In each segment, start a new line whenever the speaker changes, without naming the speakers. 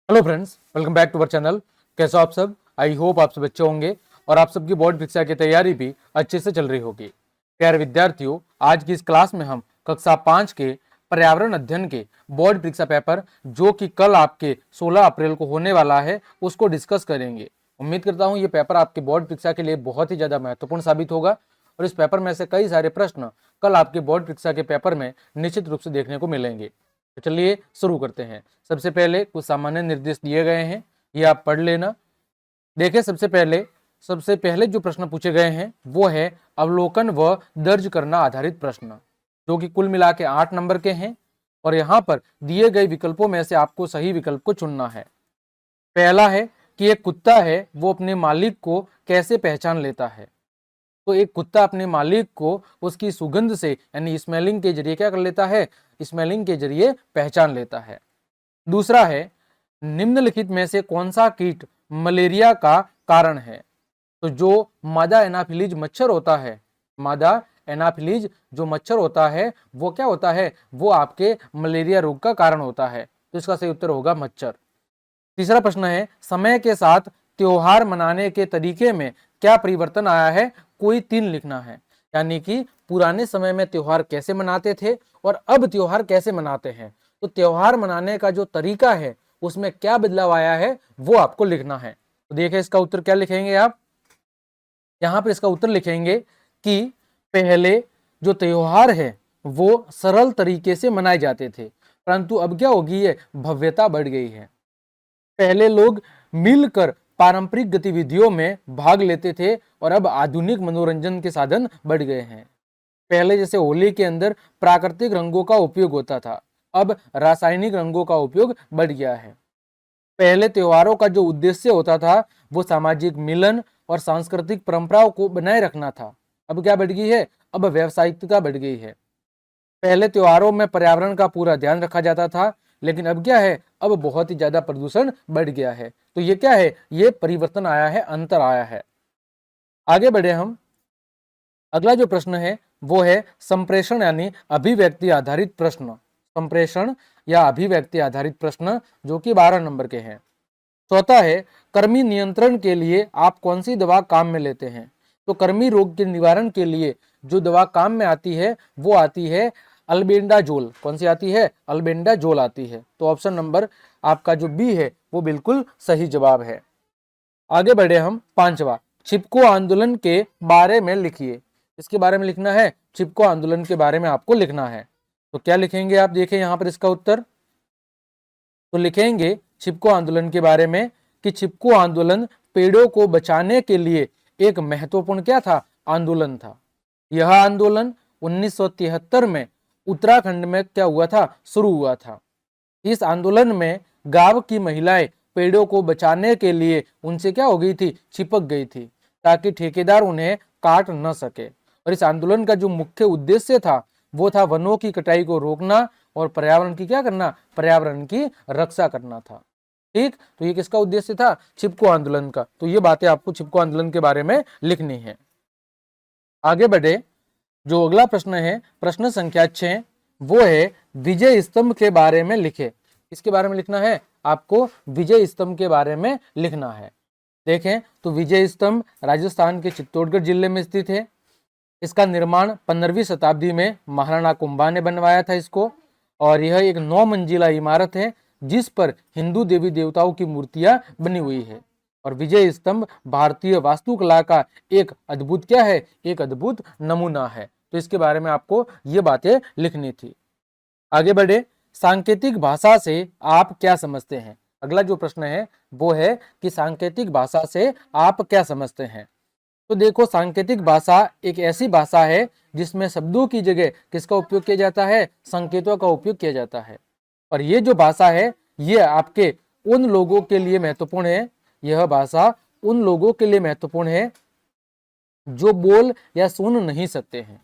Hello friends, welcome back to our channel. कैसे हो आप सब? आई होप आप सब अच्छे होंगे और आप सबकी बोर्ड परीक्षा की तैयारी भी अच्छे से चल रही होगी। प्यारे विद्यार्थियों, आज की इस क्लास में हम कक्षा 5 के पर्यावरण अध्ययन के बोर्ड परीक्षा पेपर जो कि कल आपके 16 अप्रैल को होने वाला है उसको डिस्कस करेंगे। उम्मीद करता हूँ ये पेपर आपके बोर्ड परीक्षा के लिए बहुत ही ज़्यादा महत्वपूर्ण साबित होगा और इस पेपर में से कई सारे प्रश्न कल आपके बोर्ड परीक्षा के पेपर में निश्चित रूप से देखने को मिलेंगे। तो चलिए शुरू करते हैं। सबसे पहले कुछ सामान्य निर्देश दिए गए हैं, ये आप पढ़ लेना। देखिए, सबसे पहले जो प्रश्न पूछे गए हैं वो है अवलोकन व दर्ज करना आधारित प्रश्न, जो कि कुल मिला के 8 नंबर के हैं और यहाँ पर दिए गए विकल्पों में से आपको सही विकल्प को चुनना है। पहला है कि एक कुत्ता है वो अपने मालिक को कैसे पहचान लेता है। तो एक कुत्ता अपने मालिक को उसकी सुगंध से यानी स्मेलिंग के जरिए क्या कर लेता है? स्मेलिंग के जरिए पहचान लेता है। दूसरा है निम्नलिखित में से कौन सा कीट मलेरिया का कारण है? तो जो मादा एनाफिलीज मच्छर होता है, मादा एनाफिलीज जो मच्छर होता है वो क्या होता है? वो आपके मलेरिया रोग का कारण होता है। तो इसका सही उत्तर होगा मच्छर। तीसरा प्रश्न है समय के साथ त्योहार मनाने के तरीके में क्या परिवर्तन आया है? कोई 3 लिखना है। यानी कि पुराने समय में त्योहार कैसे मनाते थे और अब त्योहार कैसे मनाते हैं। तो त्योहार मनाने का जो तरीका है उसमें क्या बदलाव आया है वो आपको लिखना है। तो देखिए इसका उत्तर क्या लिखेंगे आप? यहाँ पर इसका उत्तर लिखेंगे कि पहले जो त्योहार है वो सरल तरीके से मनाए जाते थे, परंतु अब क्या होगी, है भव्यता बढ़ गई है। पहले लोग मिलकर पारंपरिक गतिविधियों में भाग लेते थे और अब आधुनिक मनोरंजन के साधन बढ़ गए हैं। पहले जैसे होली के अंदर प्राकृतिक रंगों का उपयोग होता था, अब रासायनिक रंगों का उपयोग बढ़ गया है। पहले त्योहारों का जो उद्देश्य होता था वो सामाजिक मिलन और सांस्कृतिक परंपराओं को बनाए रखना था, अब क्या बढ़ गई है? अब व्यावसायिकता बढ़ गई है। पहले त्योहारों में पर्यावरण का पूरा ध्यान रखा जाता था, लेकिन अब क्या है? अब बहुत ही ज्यादा प्रदूषण बढ़ गया है। तो ये क्या है? ये परिवर्तन आया है, अंतर आया है। आगे बढ़े हम। अगला जो प्रश्न है वो है संप्रेषण यानी अभिव्यक्ति आधारित प्रश्न। संप्रेषण या अभिव्यक्ति आधारित प्रश्न जो कि 12 नंबर के हैं। चौथा है कृमि नियंत्रण के लिए आप कौन सी दवा काम में लेते हैं? तो कृमि रोग के निवारण के लिए जो दवा काम में आती है वो आती है अल्बेंडाजोल। कौन सी आती है? अल्बेंडाजोल आती है। तो ऑप्शन नंबर आपका जो बी है वो बिल्कुल सही जवाब है। आगे बढ़े हम। पांचवा, चिपको आंदोलन के बारे में लिखिए। इसके बारे में लिखना है, चिपको आंदोलन के बारे में आपको लिखना है। तो क्या लिखेंगे आप? देखें यहाँ पर इसका उत्तर। तो लिखेंगे चिपको आंदोलन के बारे में कि चिपको आंदोलन पेड़ों को बचाने के लिए एक महत्वपूर्ण क्या था? आंदोलन था। यह आंदोलन 1973 में उत्तराखंड में क्या हुआ था? शुरू हुआ था। इस आंदोलन में गांव की महिलाएं पेड़ों को बचाने के लिए उनसे क्या हो गई थी? चिपक गई थी, ताकि ठेकेदार उन्हें काट न सके। और इस आंदोलन का जो मुख्य उद्देश्य था वो था वनों की कटाई को रोकना और पर्यावरण की क्या करना? पर्यावरण की रक्षा करना था। ठीक, तो ये किसका उद्देश्य था? चिपको आंदोलन का। तो ये बातें आपको चिपको आंदोलन के बारे में लिखनी है। आगे बढ़े। जो अगला प्रश्न है, प्रश्न संख्या 6, वो है विजय स्तंभ के बारे में लिखे। इसके बारे में लिखना है आपको, विजय स्तंभ के बारे में लिखना है। देखें तो विजय स्तंभ राजस्थान के चित्तौड़गढ़ जिले में स्थित है। इसका निर्माण 15वीं शताब्दी में महाराणा कुंभा ने बनवाया था इसको, और यह एक 9 मंजिला इमारत है जिस पर हिंदू देवी देवताओं की मूर्तियां बनी हुई है। और विजय स्तंभ भारतीय वास्तुकला का एक अद्भुत क्या है? एक अद्भुत नमूना है। तो इसके बारे में आपको ये बातें लिखनी थी। आगे बढ़े। सांकेतिक भाषा से आप क्या समझते हैं? अगला जो प्रश्न है वो है कि सांकेतिक भाषा से आप क्या समझते हैं। तो देखो, सांकेतिक भाषा एक ऐसी भाषा है जिसमें शब्दों की जगह किसका उपयोग किया जाता है? संकेतों का उपयोग किया जाता है। और ये जो भाषा है ये आपके उन लोगों के लिए महत्वपूर्ण है, यह भाषा उन लोगों के लिए महत्वपूर्ण है जो बोल या सुन नहीं सकते हैं।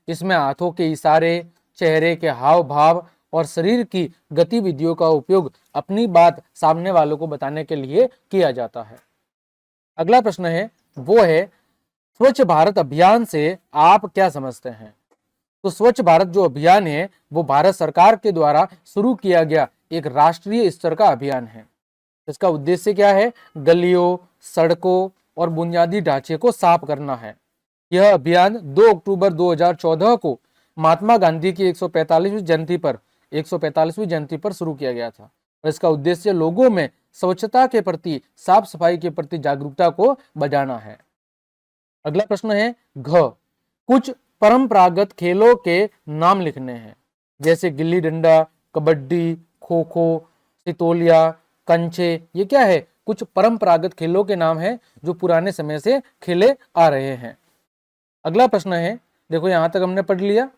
इसमें हाथों के इशारे, चेहरे के हाव भाव और शरीर की गतिविधियों का उपयोग अपनी बात सामने वालों को बताने के लिए किया जाता है। अगला प्रश्न है वो है स्वच्छ भारत अभियान से आप क्या समझते हैं? तो स्वच्छ भारत जो अभियान है वो भारत सरकार के द्वारा शुरू किया गया एक राष्ट्रीय स्तर का अभियान है। इसका उद्देश्य क्या है? गलियों, सड़कों और बुनियादी ढांचे को साफ करना है। यह अभियान 2 अक्टूबर 2014 को महात्मा गांधी की 145वीं जयंती पर शुरू किया गया था। और इसका उद्देश्य लोगों में स्वच्छता के प्रति, साफ सफाई के प्रति जागरूकता को बढ़ाना है। अगला प्रश्न है घ, कुछ परंपरागत खेलों के नाम लिखने हैं। जैसे गिल्ली डंडा, कबड्डी, खो खो, सितोलिया, कंचे, ये क्या है? कुछ परंपरागत खेलों के नाम हैं जो पुराने समय से खेले आ रहे हैं। अगला प्रश्न है, देखो यहां तक हमने पढ़ लिया।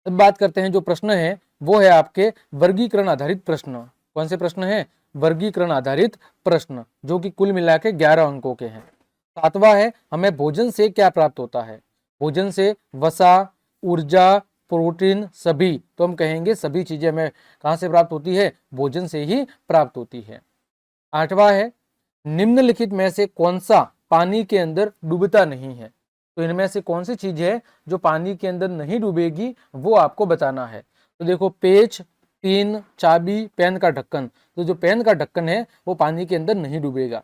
अब बात करते हैं, जो प्रश्न है वो है आपके वर्गीकरण आधारित प्रश्न। कौन से प्रश्न है? वर्गीकरण आधारित प्रश्न, जो कि कुल मिला के 11 अंकों के हैं। 7वां है, हमें भोजन से क्या प्राप्त होता है? भोजन से वसा, ऊर्जा, प्रोटीन, सभी। तो हम कहेंगे सभी चीजें हमें कहां से प्राप्त होती है? भोजन से ही प्राप्त होती है। 8वां है, निम्नलिखित में से कौन सा पानी के अंदर डूबता नहीं है? तो इनमें से कौन सी चीज है जो पानी के अंदर नहीं डूबेगी, वो आपको बताना है। तो देखो, पेच, पिन, चाबी, पेन का ढक्कन। तो जो पेन का ढक्कन है वो पानी के अंदर नहीं डूबेगा।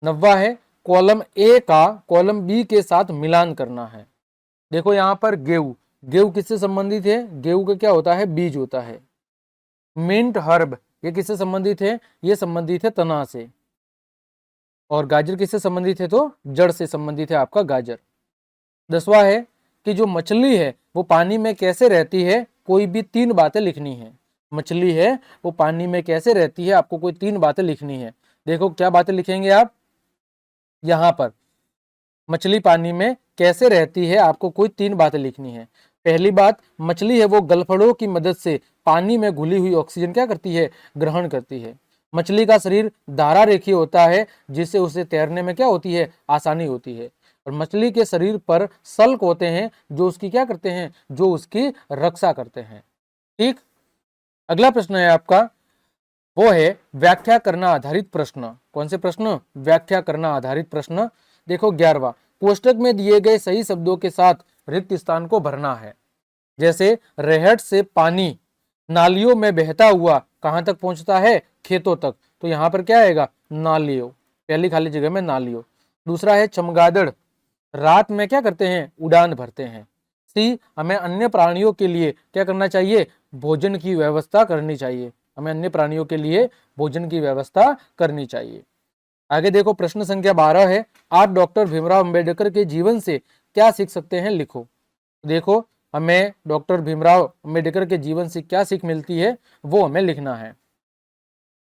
9वां है, कॉलम ए का कॉलम बी के साथ मिलान करना है। देखो यहाँ पर गेहूं, गेहूं किससे संबंधित है? गेहूं का क्या होता है? बीज होता है। मिंट, हर्ब, ये किससे संबंधित है? ये संबंधित है तना से। और गाजर किससे संबंधित है? तो जड़ से संबंधित है आपका गाजर। 10वां है कि जो मछली है वो पानी में कैसे रहती है? कोई भी 3 बातें लिखनी है। मछली है वो पानी में कैसे रहती है, आपको कोई 3 बातें लिखनी है। देखो क्या बातें लिखेंगे आप यहाँ पर? मछली पानी में कैसे रहती है, आपको कोई 3 बातें लिखनी है। पहली बात, मछली है वो गलफड़ों की मदद से पानी में घुली हुई ऑक्सीजन क्या करती है? ग्रहण करती है। मछली का शरीर धारा रेखीय होता है, जिससे उसे तैरने में क्या होती है? आसानी होती है। और मछली के शरीर पर सल्क होते हैं जो उसकी क्या करते हैं? जो उसकी रक्षा करते हैं। ठीक। अगला प्रश्न है आपका, वो है व्याख्या करना आधारित प्रश्न। कौन से प्रश्न? व्याख्या करना आधारित प्रश्न। देखो 11वां, कोष्टक में दिए गए सही शब्दों के साथ रिक्त स्थान को भरना है। जैसे रेहट से पानी नालियों में बहता हुआ कहां तक पहुंचता है? खेतों तक। तो यहां पर क्या आएगा? नालियों, पहली खाली जगह में नालियों। दूसरा है चमगादड़ रात में क्या करते हैं? उड़ान भरते हैं। सी, हमें अन्य प्राणियों के लिए क्या करना चाहिए? भोजन की व्यवस्था करनी चाहिए। हमें अन्य प्राणियों के लिए भोजन की व्यवस्था करनी चाहिए। आगे देखो, प्रश्न संख्या 12 है, आप डॉक्टर भीमराव अंबेडकर के जीवन से क्या सीख सकते हैं? लिखो। देखो, हमें डॉक्टर भीमराव अंबेडकर के जीवन से क्या सीख मिलती है, वो हमें लिखना है।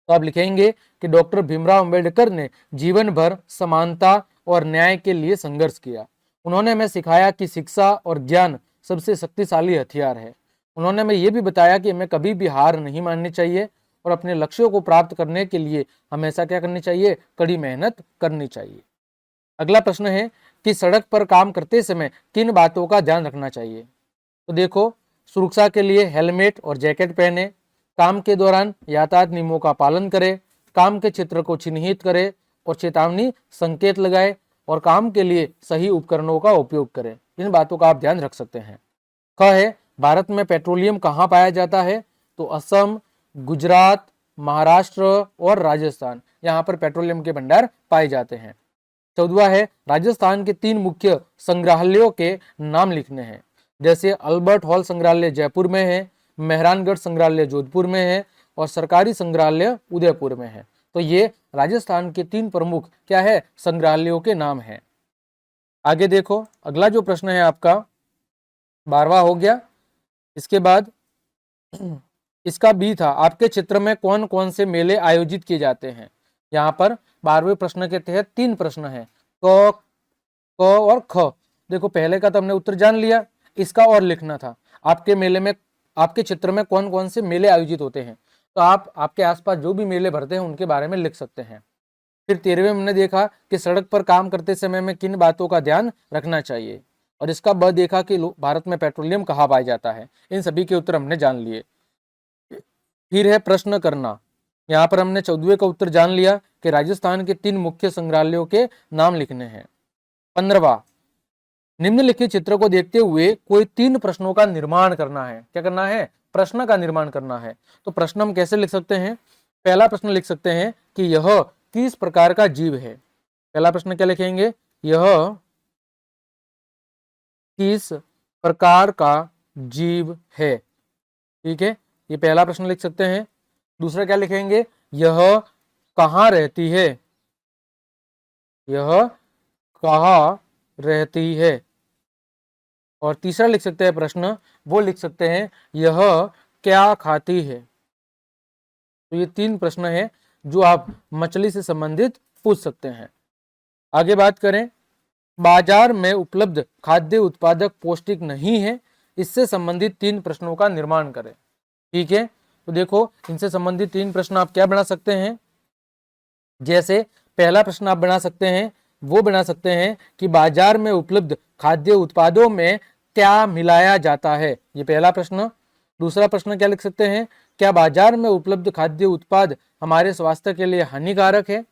तो आप लिखेंगे कि डॉक्टर भीमराव अंबेडकर ने जीवन भर समानता और न्याय के लिए संघर्ष किया। उन्होंने हमें सिखाया कि शिक्षा और ज्ञान सबसे शक्तिशाली हथियार है। उन्होंने हमें यह भी बताया कि हमें कभी भी हार नहीं माननी चाहिए और अपने लक्ष्यों को प्राप्त करने के लिए हमेशा क्या करनी चाहिए? कड़ी मेहनत करनी चाहिए। अगला प्रश्न है कि सड़क पर काम करते समय किन बातों का ध्यान रखना चाहिए? तो देखो, सुरक्षा के लिए हेलमेट और जैकेट पहने, काम के दौरान यातायात नियमों का पालन करें, काम के क्षेत्र को चिन्हित करें और चेतावनी संकेत लगाए, और काम के लिए सही उपकरणों का उपयोग करें। इन बातों का आप ध्यान रख सकते हैं। ख है, भारत में पेट्रोलियम कहाँ पाया जाता है? तो असम, गुजरात, महाराष्ट्र और राजस्थान, यहाँ पर पेट्रोलियम के भंडार पाए जाते हैं। 14वां है, राजस्थान के 3 मुख्य संग्रहालयों के नाम लिखने हैं। जैसे अल्बर्ट हॉल संग्रहालय जयपुर में है, मेहरानगढ़ संग्रहालय जोधपुर में है और सरकारी संग्रहालय उदयपुर में है। तो ये राजस्थान के 3 प्रमुख क्या है? संग्रहालयों के नाम हैं। आगे देखो, अगला जो प्रश्न है आपका 12वां हो गया। इसके बाद इसका बी था, आपके क्षेत्र में कौन कौन से मेले आयोजित किए जाते हैं? यहाँ पर 12वें प्रश्न के तहत 3 प्रश्न है, क, क और ख। देखो, पहले का तो हमने उत्तर जान लिया, इसका और लिखना था, आपके मेले में, आपके क्षेत्र में कौन कौन से मेले आयोजित होते हैं। तो आप आपके आसपास जो भी मेले भरते हैं उनके बारे में लिख सकते हैं। फिर 13वें में हमने देखा कि सड़क पर काम करते समय में किन बातों का ध्यान रखना चाहिए, और इसका ब देखा कि भारत में पेट्रोलियम कहाँ पाया जाता है। इन सभी के उत्तर हमने जान लिए। फिर है प्रश्न करना, यहाँ पर हमने 14वें का उत्तर जान लिया कि राजस्थान के 3 मुख्य संग्रहालयों के नाम लिखने हैं। 15वां, निम्नलिखित चित्र को देखते हुए कोई 3 प्रश्नों का निर्माण करना है। क्या करना है? प्रश्न का निर्माण करना है। तो प्रश्न हम कैसे लिख सकते हैं? पहला प्रश्न लिख सकते हैं कि यह किस प्रकार का जीव है। पहला प्रश्न क्या लिखेंगे, यह किस प्रकार का जीव है। ठीक है, ये पहला प्रश्न लिख सकते हैं। दूसरा क्या लिखेंगे, यह कहाँ रहती है, यह कहाँ रहती है। और तीसरा लिख सकते हैं प्रश्न, वो लिख सकते हैं यह क्या खाती है। तो ये 3 प्रश्न है जो आप मछली से संबंधित पूछ सकते हैं। आगे बात करें, बाजार में उपलब्ध खाद्य उत्पादक पौष्टिक नहीं है, इससे संबंधित 3 प्रश्नों का निर्माण करें। ठीक है, तो देखो इनसे संबंधित 3 प्रश्न आप क्या बना सकते हैं। जैसे पहला प्रश्न आप बना सकते हैं, वो बना सकते हैं कि बाजार में उपलब्ध खाद्य उत्पादों में क्या मिलाया जाता है, ये पहला प्रश्न। दूसरा प्रश्न क्या लिख सकते हैं, क्या बाजार में उपलब्ध खाद्य उत्पाद हमारे स्वास्थ्य के लिए हानिकारक है।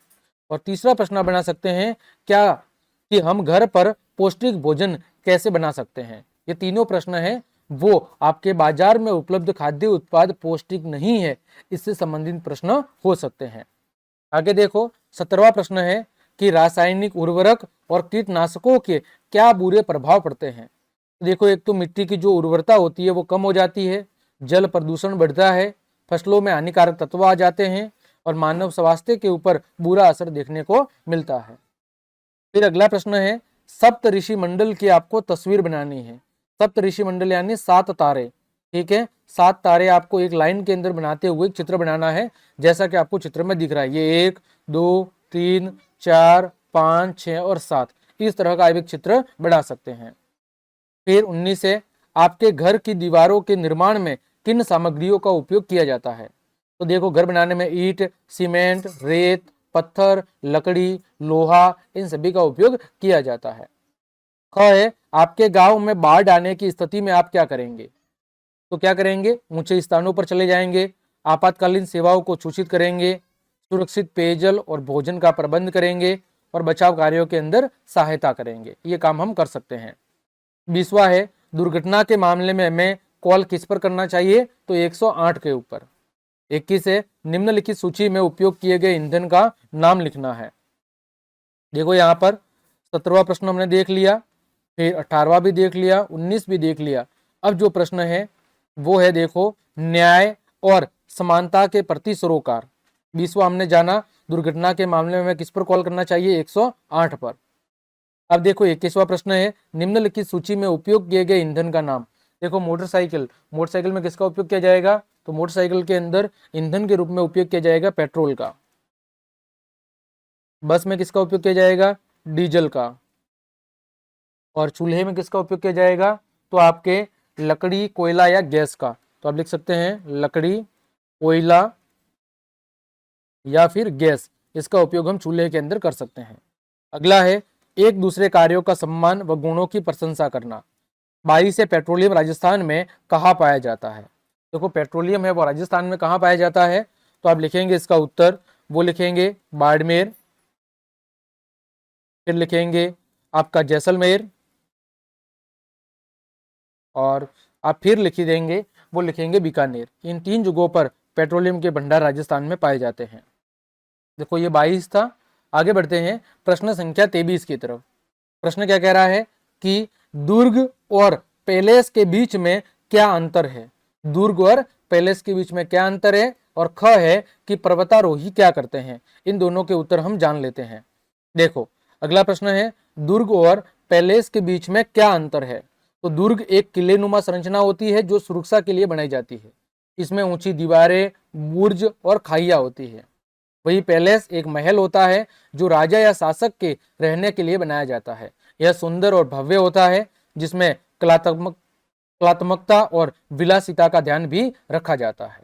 और तीसरा प्रश्न बना सकते हैं, क्या कि हम घर पर पौष्टिक भोजन कैसे बना सकते हैं। ये तीनों प्रश्न हैं वो आपके बाजार में उपलब्ध खाद्य उत्पाद पौष्टिक नहीं है, इससे संबंधित प्रश्न हो सकते हैं। आगे देखो 17वां प्रश्न है कि रासायनिक उर्वरक और कीटनाशकों के क्या बुरे प्रभाव पड़ते हैं। देखो एक तो मिट्टी की जो उर्वरता होती है वो कम हो जाती है, जल प्रदूषण बढ़ता है, फसलों में हानिकारक तत्व आ जाते हैं और मानव स्वास्थ्य के ऊपर बुरा असर देखने को मिलता है। फिर अगला प्रश्न है, सप्त ऋषि मंडल की आपको तस्वीर बनानी है। सप्त ऋषि मंडल यानी 7 तारे। ठीक है, 7 तारे आपको एक लाइन के अंदर बनाते हुए एक चित्र बनाना है, जैसा कि आपको चित्र में दिख रहा है। ये 1 2 3 4 5 6 और 7 इस तरह का एक चित्र बना सकते हैं। फिर 19 है, आपके घर की दीवारों के निर्माण में किन सामग्रियों का उपयोग किया जाता है। तो देखो घर बनाने में ईंट, सीमेंट, रेत, पत्थर, लकड़ी, लोहा, इन सभी का उपयोग किया जाता है। ख है, आपके गांव में बाढ़ आने की स्थिति में आप क्या करेंगे। तो क्या करेंगे, ऊंचे स्थानों पर चले जाएंगे, आपातकालीन सेवाओं को सूचित करेंगे, सुरक्षित पेयजल और भोजन का प्रबंध करेंगे और बचाव कार्यों के अंदर सहायता करेंगे। ये काम हम कर सकते हैं। 20वां है, दुर्घटना के मामले में हमें कॉल किस पर करना चाहिए, तो 108 के ऊपर। 21 है, निम्नलिखित सूची में उपयोग किए गए ईंधन का नाम लिखना है। देखो यहाँ पर 17वां प्रश्न हमने देख लिया, फिर 18वां भी देख लिया, 19 भी देख लिया। अब जो प्रश्न है वो है देखो न्याय और समानता के प्रति सरोकार। 20वां हमने जाना, दुर्घटना के मामले में हमें किस पर कॉल करना चाहिए, 108 पर। अब देखो 21वां प्रश्न है, निम्नलिखित सूची में उपयोग किए गए ईंधन का नाम। देखो मोटरसाइकिल, मोटरसाइकिल में किसका उपयोग किया जाएगा, तो मोटरसाइकिल के अंदर ईंधन के रूप में उपयोग किया जाएगा पेट्रोल का। बस में किसका उपयोग किया जाएगा, डीजल का। और चूल्हे में किसका उपयोग किया जाएगा, तो आपके लकड़ी, कोयला या गैस का। तो आप लिख सकते हैं लकड़ी, कोयला या फिर गैस, इसका उपयोग हम चूल्हे के अंदर कर सकते हैं। अगला है, एक दूसरे कार्यों का सम्मान व गुणों की प्रशंसा करना। 22 है, पेट्रोलियम राजस्थान में कहाँ पाया जाता है। देखो पेट्रोलियम है वो राजस्थान में कहाँ पाया जाता है, तो आप लिखेंगे इसका उत्तर, वो लिखेंगे बाड़मेर, फिर लिखेंगे आपका जैसलमेर, और आप फिर लिख देंगे वो लिखेंगे बीकानेर। इन 3 जगहों पर पेट्रोलियम के भंडार राजस्थान में पाए जाते हैं। देखो ये 22 था। आगे बढ़ते हैं प्रश्न संख्या 23 की तरफ। प्रश्न क्या कह रहा है कि दुर्ग और पैलेस के बीच में क्या अंतर है। दुर्ग और पैलेस के बीच में क्या अंतर है, और ख है कि पर्वतारोही क्या करते हैं। इन दोनों के उत्तर हम जान लेते हैं। देखो अगला प्रश्न है, दुर्ग और पैलेस के बीच में क्या अंतर है। तो दुर्ग एक किलेनुमा संरचना होती है जो सुरक्षा के लिए बनाई जाती है। इसमें ऊंची दीवारें, बुर्ज और खाइयां होती है। वही पैलेस एक महल होता है जो राजा या शासक के रहने के लिए बनाया जाता है। यह सुंदर और भव्य होता है, जिसमें कलात्मकता और विलासिता का ध्यान भी रखा जाता है।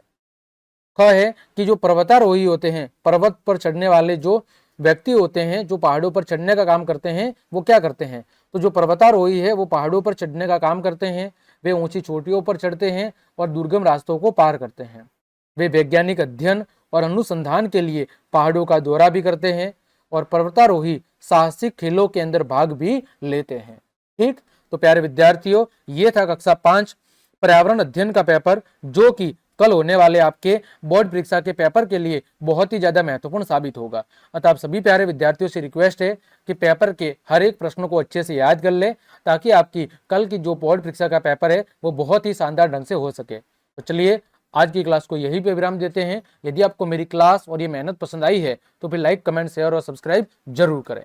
ख है कि जो पर्वतारोही होते हैं, पर्वत पर चढ़ने वाले जो व्यक्ति होते हैं, जो पहाड़ों पर चढ़ने का काम करते हैं, वो क्या करते हैं, तो जो पर्वतारोही है वो पहाड़ों पर चढ़ने का काम करते हैं। वे ऊंची चोटियों पर चढ़ते हैं और दुर्गम रास्तों को पार करते हैं। वे वैज्ञानिक अध्ययन और अनुसंधान के लिए पहाड़ों का दौरा भी करते हैं और पर्वतारोही साहसिक खेलों के अंदर भाग भी लेते हैं। ठीक, तो प्यारे विद्यार्थियों, ये था कक्षा 5 पर्यावरण अध्ययन का पेपर, जो कि कल होने वाले आपके बोर्ड परीक्षा के पेपर के लिए बहुत ही ज्यादा महत्वपूर्ण साबित होगा। अतः आप सभी प्यारे विद्यार्थियों से रिक्वेस्ट है कि पेपर के हर एक प्रश्नों को अच्छे से याद कर ले, ताकि आपकी कल की जो बोर्ड परीक्षा का पेपर है वो बहुत ही शानदार ढंग से हो सके। तो चलिए आज की क्लास को यहीं पे विराम देते हैं। यदि आपको मेरी क्लास और ये मेहनत पसंद आई है तो फिर लाइक, कमेंट, शेयर और सब्सक्राइब जरूर करें।